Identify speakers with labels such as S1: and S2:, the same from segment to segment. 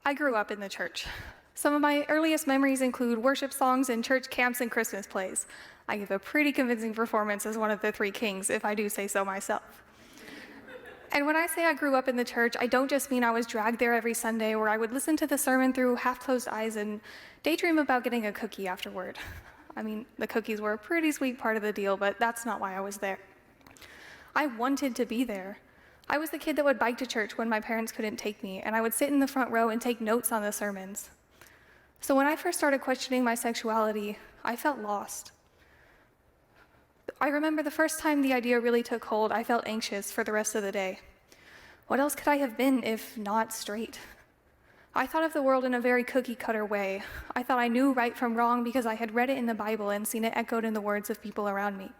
S1: I grew up in the church. Some of my earliest memories include worship songs and church camps and Christmas plays. I give a pretty convincing performance as one of the three kings, if I do say so myself. And when I say I grew up in the church, I don't just mean I was dragged there every Sunday where I would listen to the sermon through half-closed eyes and daydream about getting a cookie afterward. I mean, the cookies were a pretty sweet part of the deal, but that's not why I was there. I wanted to be there. I was the kid that would bike to church when my parents couldn't take me, and I would sit in the front row and take notes on the sermons. So when I first started questioning my sexuality, I felt lost. I remember the first time the idea really took hold, I felt anxious for the rest of the day. What else could I have been if not straight? I thought of the world in a very cookie-cutter way. I thought I knew right from wrong because I had read it in the Bible and seen it echoed in the words of people around me.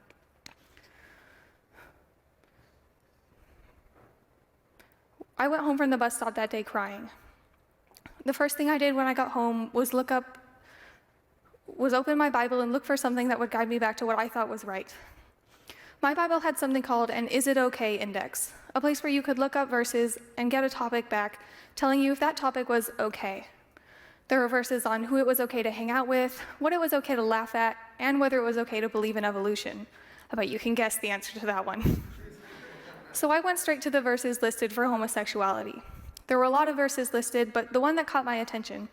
S1: I went home from the bus stop that day crying. The first thing I did when I got home was open my Bible and look for something that would guide me back to what I thought was right. My Bible had something called an Is It Okay index, a place where you could look up verses and get a topic back telling you if that topic was okay. There were verses on who it was okay to hang out with, what it was okay to laugh at, and whether it was okay to believe in evolution. I bet you can guess the answer to that one. So I went straight to the verses listed for homosexuality. There were a lot of verses listed, but the one that caught my attention,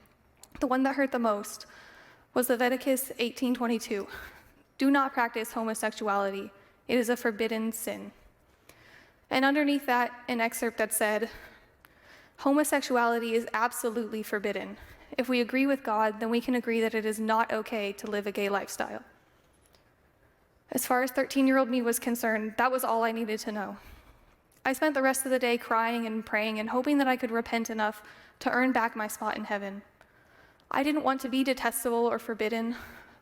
S1: the one that hurt the most, was Leviticus 18:22. Do not practice homosexuality. It is a forbidden sin. And underneath that, an excerpt that said, homosexuality is absolutely forbidden. If we agree with God, then we can agree that it is not okay to live a gay lifestyle. As far as 13-year-old me was concerned, that was all I needed to know. I spent the rest of the day crying and praying and hoping that I could repent enough to earn back my spot in heaven. I didn't want to be detestable or forbidden.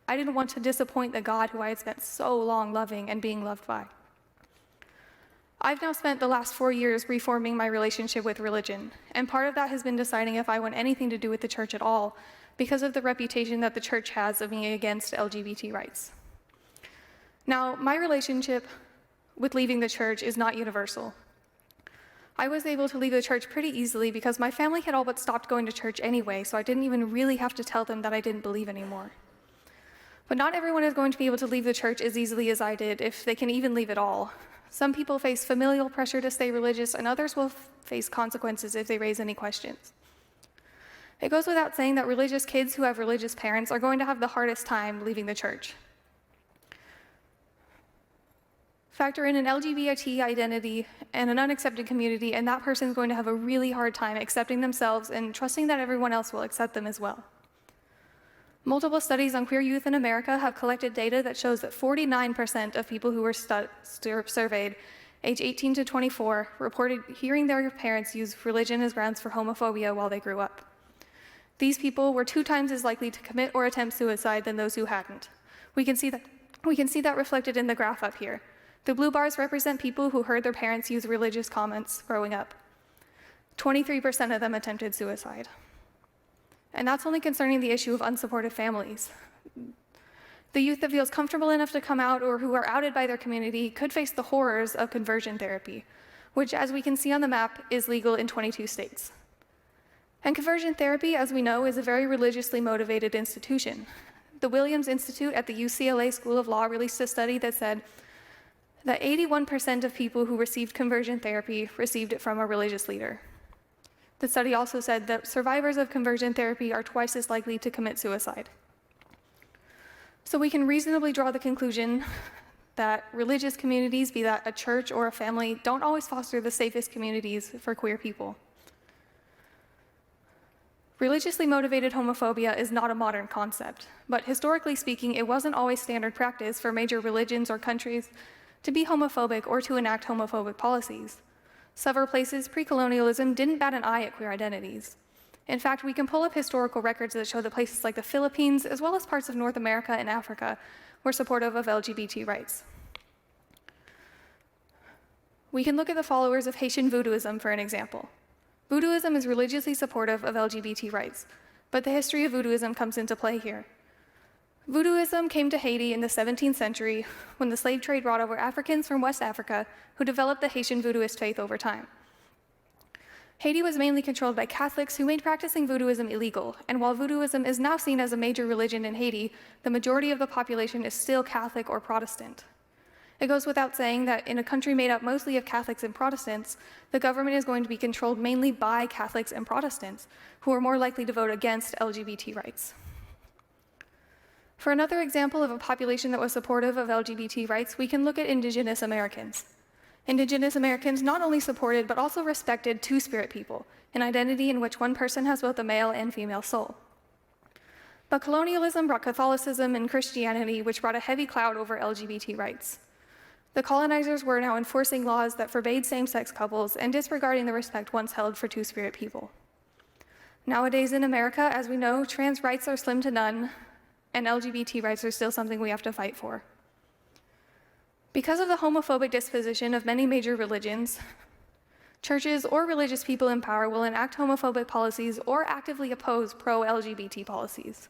S1: I didn't want to disappoint the God who I had spent so long loving and being loved by. I've now spent the last 4 years reforming my relationship with religion, and part of that has been deciding if I want anything to do with the church at all because of the reputation that the church has of being against LGBT rights. Now, my relationship with leaving the church is not universal. I was able to leave the church pretty easily because my family had all but stopped going to church anyway, so I didn't even really have to tell them that I didn't believe anymore. But not everyone is going to be able to leave the church as easily as I did, if they can even leave at all. Some people face familial pressure to stay religious, and others will face consequences if they raise any questions. It goes without saying that religious kids who have religious parents are going to have the hardest time leaving the church. Factor in an LGBT identity and an unaccepted community, and that person is going to have a really hard time accepting themselves and trusting that everyone else will accept them as well. Multiple studies on queer youth in America have collected data that shows that 49% of people who were surveyed, age 18 to 24, reported hearing their parents use religion as grounds for homophobia while they grew up. These people were 2 times as likely to commit or attempt suicide than those who hadn't. We can see that reflected in the graph up here. The blue bars represent people who heard their parents use religious comments growing up. 23% of them attempted suicide. And that's only concerning the issue of unsupportive families. The youth that feels comfortable enough to come out or who are outed by their community could face the horrors of conversion therapy, which, as we can see on the map, is legal in 22 states. And conversion therapy, as we know, is a very religiously motivated institution. The Williams Institute at the UCLA School of Law released a study that said that 81% of people who received conversion therapy received it from a religious leader. The study also said that survivors of conversion therapy are twice as likely to commit suicide. So we can reasonably draw the conclusion that religious communities, be that a church or a family, don't always foster the safest communities for queer people. Religiously motivated homophobia is not a modern concept, but historically speaking, it wasn't always standard practice for major religions or countries to be homophobic or to enact homophobic policies. Several places pre-colonialism didn't bat an eye at queer identities. In fact, we can pull up historical records that show that places like the Philippines, as well as parts of North America and Africa, were supportive of LGBT rights. We can look at the followers of Haitian voodooism for an example. Voodooism is religiously supportive of LGBT rights, but the history of voodooism comes into play here. Voodooism came to Haiti in the 17th century when the slave trade brought over Africans from West Africa who developed the Haitian voodooist faith over time. Haiti was mainly controlled by Catholics who made practicing voodooism illegal, and while voodooism is now seen as a major religion in Haiti, the majority of the population is still Catholic or Protestant. It goes without saying that in a country made up mostly of Catholics and Protestants, the government is going to be controlled mainly by Catholics and Protestants, who are more likely to vote against LGBT rights. For another example of a population that was supportive of LGBT rights, we can look at Indigenous Americans. Indigenous Americans not only supported but also respected two-spirit people, an identity in which one person has both a male and female soul. But colonialism brought Catholicism and Christianity, which brought a heavy cloud over LGBT rights. The colonizers were now enforcing laws that forbade same-sex couples and disregarding the respect once held for two-spirit people. Nowadays in America, as we know, trans rights are slim to none, and LGBT rights are still something we have to fight for. Because of the homophobic disposition of many major religions, churches or religious people in power will enact homophobic policies or actively oppose pro-LGBT policies.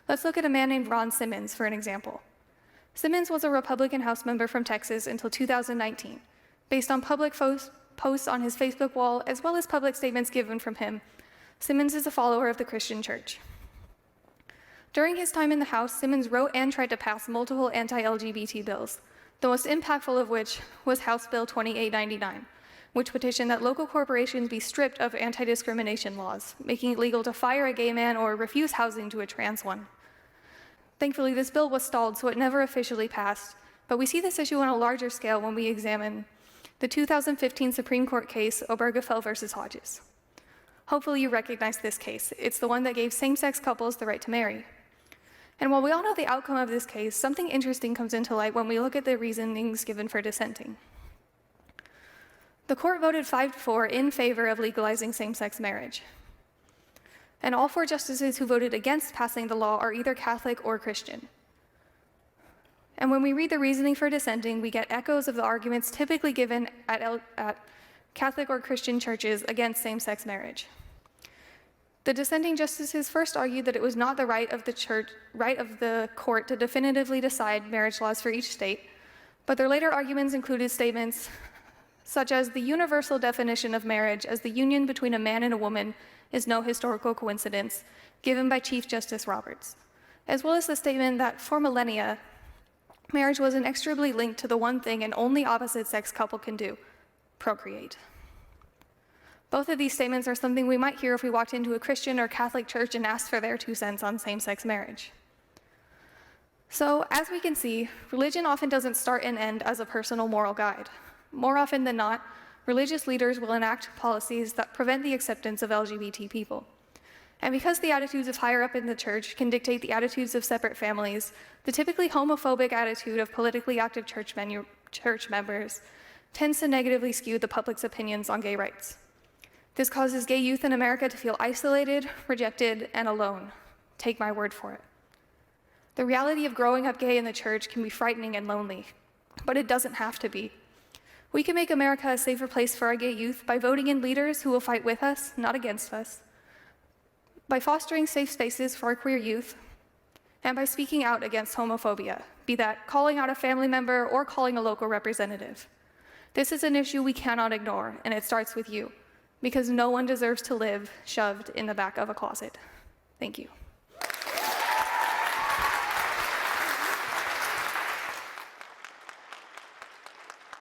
S1: Let's look at a man named Ron Simmons for an example. Simmons was a Republican House member from Texas until 2019. Based on public posts on his Facebook wall, as well as public statements given from him, Simmons is a follower of the Christian church. During his time in the House, Simmons wrote and tried to pass multiple anti-LGBT bills, the most impactful of which was House Bill 2899, which petitioned that local corporations be stripped of anti-discrimination laws, making it legal to fire a gay man or refuse housing to a trans one. Thankfully, this bill was stalled, so it never officially passed, but we see this issue on a larger scale when we examine the 2015 Supreme Court case, Obergefell versus Hodges. Hopefully you recognize this case. It's the one that gave same-sex couples the right to marry. And while we all know the outcome of this case, something interesting comes into light when we look at the reasonings given for dissenting. The court voted 5-4 in favor of legalizing same-sex marriage. And all 4 justices who voted against passing the law are either Catholic or Christian. And when we read the reasoning for dissenting, we get echoes of the arguments typically given at Catholic or Christian churches against same-sex marriage. The dissenting justices first argued that it was not the right of the court to definitively decide marriage laws for each state, but their later arguments included statements such as the universal definition of marriage as the union between a man and a woman is no historical coincidence, given by Chief Justice Roberts, as well as the statement that for millennia, marriage was inexorably linked to the one thing an only opposite-sex couple can do, procreate. Both of these statements are something we might hear if we walked into a Christian or Catholic church and asked for their 2 cents on same-sex marriage. So, as we can see, religion often doesn't start and end as a personal moral guide. More often than not, religious leaders will enact policies that prevent the acceptance of LGBT people. And because the attitudes of higher up in the church can dictate the attitudes of separate families, the typically homophobic attitude of politically active church members tends to negatively skew the public's opinions on gay rights. This causes gay youth in America to feel isolated, rejected, and alone. Take my word for it. The reality of growing up gay in the church can be frightening and lonely, but it doesn't have to be. We can make America a safer place for our gay youth by voting in leaders who will fight with us, not against us, by fostering safe spaces for our queer youth, and by speaking out against homophobia, be that calling out a family member or calling a local representative. This is an issue we cannot ignore, and it starts with you, because no one deserves to live shoved in the back of a closet. Thank you.